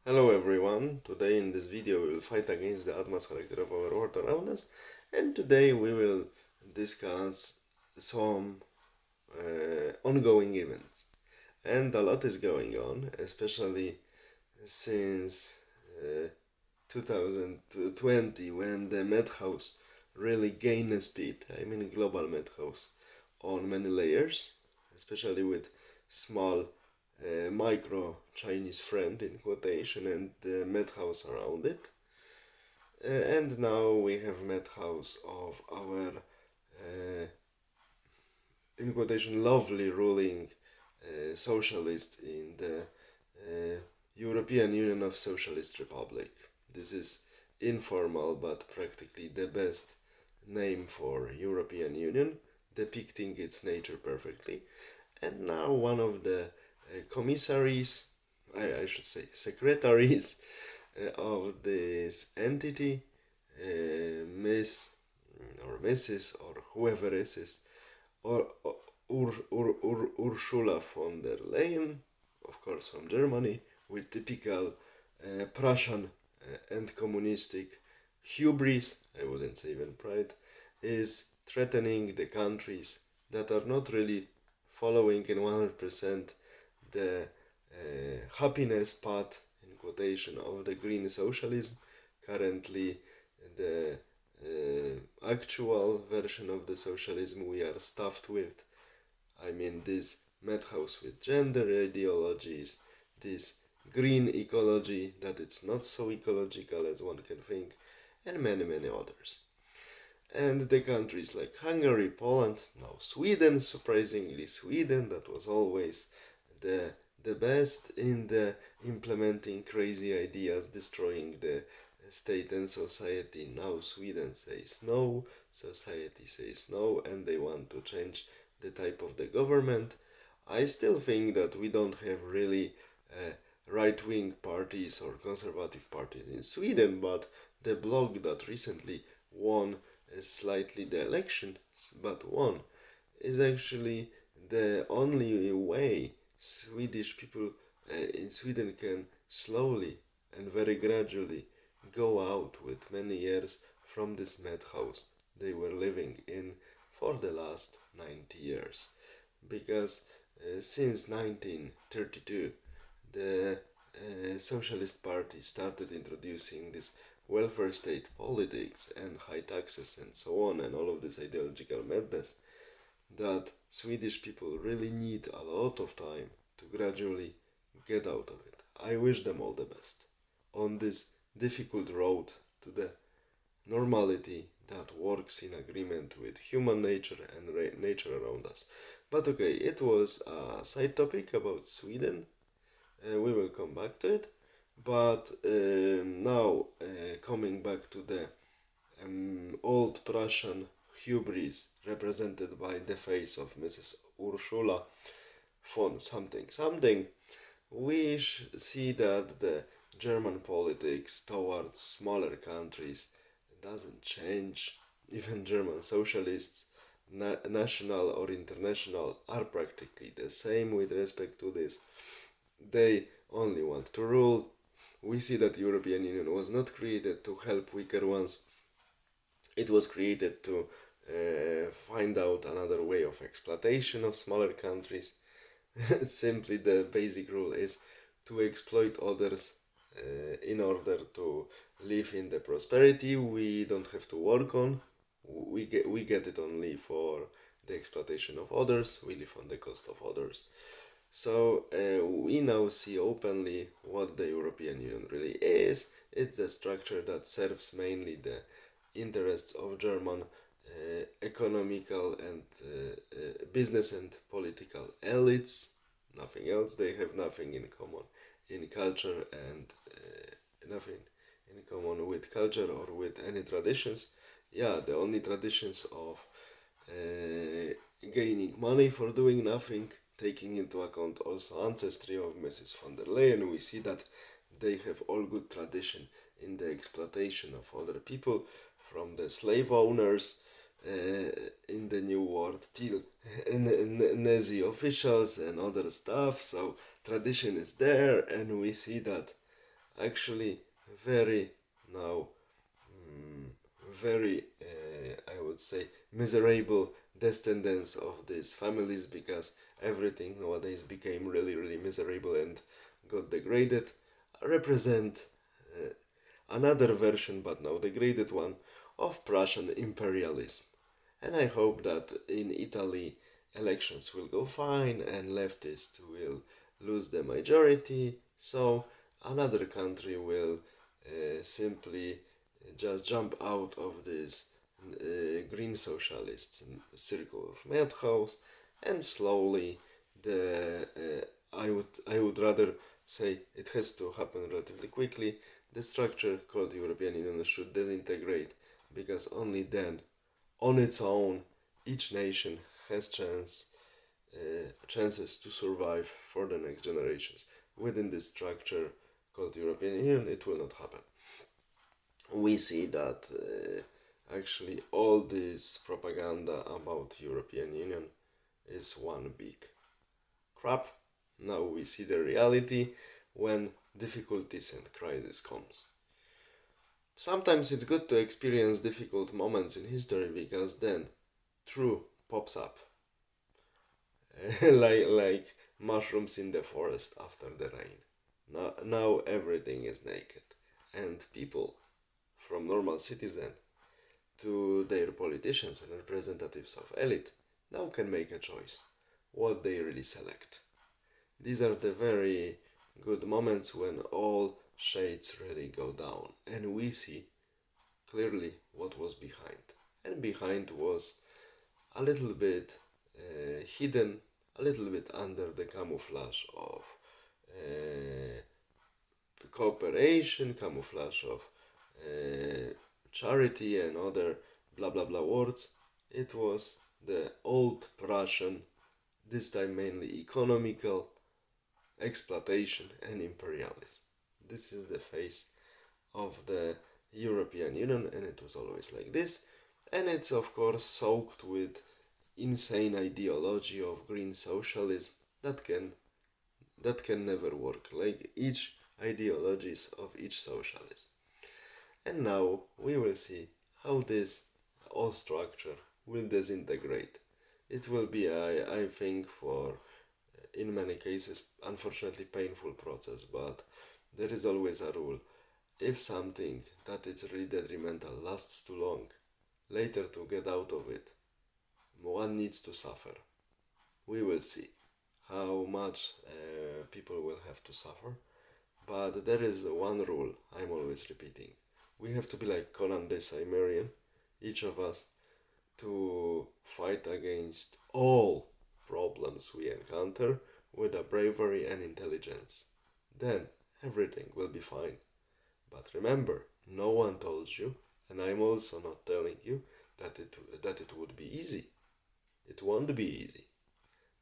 Hello everyone, today in this video we will fight against the atmos character of our world around us, and today we will discuss some ongoing events. And a lot is going on, especially since uh, 2020 when the Madhouse really gained speed, global Madhouse, on many layers, especially with small micro Chinese friend in quotation and the Madhouse around it. And now we have Madhouse of our in quotation lovely ruling socialist in the European Union of Socialist Republic. This is informal but practically the best name for European Union, depicting its nature perfectly. And now one of the commissaries, I should say secretaries of this entity, Miss or Mrs. or whoever it is, or Ursula von der Leyen, of course from Germany, with typical Prussian and communistic hubris, I wouldn't say even pride, is threatening the countries that are not really following in 100% the happiness path, in quotation, of the green socialism. Currently, the actual version of the socialism we are stuffed with. This madhouse with gender ideologies, this green ecology that it's not so ecological as one can think, and many, many others. And the countries like Hungary, Poland, now Sweden, surprisingly Sweden, that was always the best in the implementing crazy ideas, destroying the state and society. Now Sweden says no, society says no, and they want to change the type of the government. I still think that we don't have really right-wing parties or conservative parties in Sweden, but the bloc that recently won slightly the elections, but won, is actually the only way Swedish people in Sweden can slowly and very gradually go out with many years from this madhouse they were living in for the last 90 years. Because since 1932, the Socialist Party started introducing this welfare state politics and high taxes and so on, and all of this ideological madness that Swedish people really need a lot of time to gradually get out of it. I wish them all the best on this difficult road to the normality that works in agreement with human nature and nature around us. But okay, it was a side topic about Sweden. We will come back to it. But now, coming back to the old Prussian hubris represented by the face of Mrs. Ursula von something something, we see that the German politics towards smaller countries doesn't change. Even German socialists, national or international, are practically the same with respect to this. They only want to rule. We see that European Union was not created to help weaker ones. It was created to find out another way of exploitation of smaller countries. Simply the basic rule is to exploit others in order to live in the prosperity we don't have to work on. We get it only for the exploitation of others. We live on the cost of others. So we now see openly what the European Union really is. It's a structure that serves mainly the interests of German economical and business and political elites. Nothing else. They have nothing in common in culture and nothing in common with culture or with any traditions. Yeah, the only traditions of gaining money for doing nothing, taking into account also ancestry of Mrs. von der Leyen, we see that they have all good tradition in the exploitation of other people, from the slave owners in the New World till Nazi officials and other stuff. So tradition is there, and we see that actually very now very I would say miserable descendants of these families, because everything nowadays became really miserable and got degraded, represent another version, but now degraded one, of Prussian imperialism. And I hope that in Italy elections will go fine and leftists will lose the majority, so another country will simply just jump out of this green socialist circle of madhouse, and slowly the I would rather say it has to happen relatively quickly. The structure called European Union should disintegrate, because only then, on its own, each nation has chances to survive for the next generations. Within this structure called European Union, it will not happen. We see that actually all this propaganda about European Union is one big crap. Now we see the reality when difficulties and crisis comes. Sometimes it's good to experience difficult moments in history, because then truth pops up like mushrooms in the forest after the rain. Now everything is naked, and people, from normal citizen to their politicians and representatives of elite, now can make a choice what they really select. These are the very good moments when all shades really go down, and we see clearly what was behind. And behind was a little bit hidden, a little bit under the camouflage of cooperation, camouflage of charity and other blah blah blah words. It was the old Prussian, this time mainly economical, exploitation and imperialism. This is the face of the European Union, and it was always like this. And it's of course soaked with insane ideology of green socialism that can never work, like each ideologies of each socialism. And now we will see how this old structure will disintegrate. It will be, I think, for in many cases, unfortunately painful process, but there is always a rule. If something that is really detrimental lasts too long, later to get out of it, one needs to suffer. We will see how much people will have to suffer, but there is one rule I'm always repeating. We have to be like Conan the Cimmerian, each of us, to fight against all problems we encounter with a bravery and intelligence. Then everything will be fine. But remember, no one told you, and I'm also not telling you that it would be easy. It won't be easy.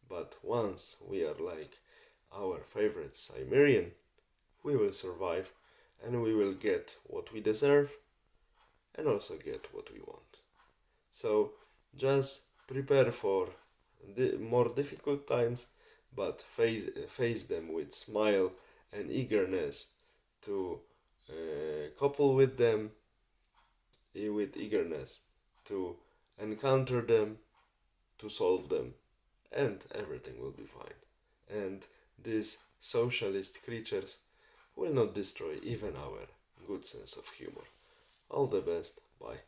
But once we are like our favorite Cimmerian, we will survive, and we will get what we deserve, and also get what we want. So just prepare for the more difficult times, but face them with smile and eagerness to couple with them, with eagerness to encounter them, to solve them, and everything will be fine. And these socialist creatures will not destroy even our good sense of humor. All the best. Bye.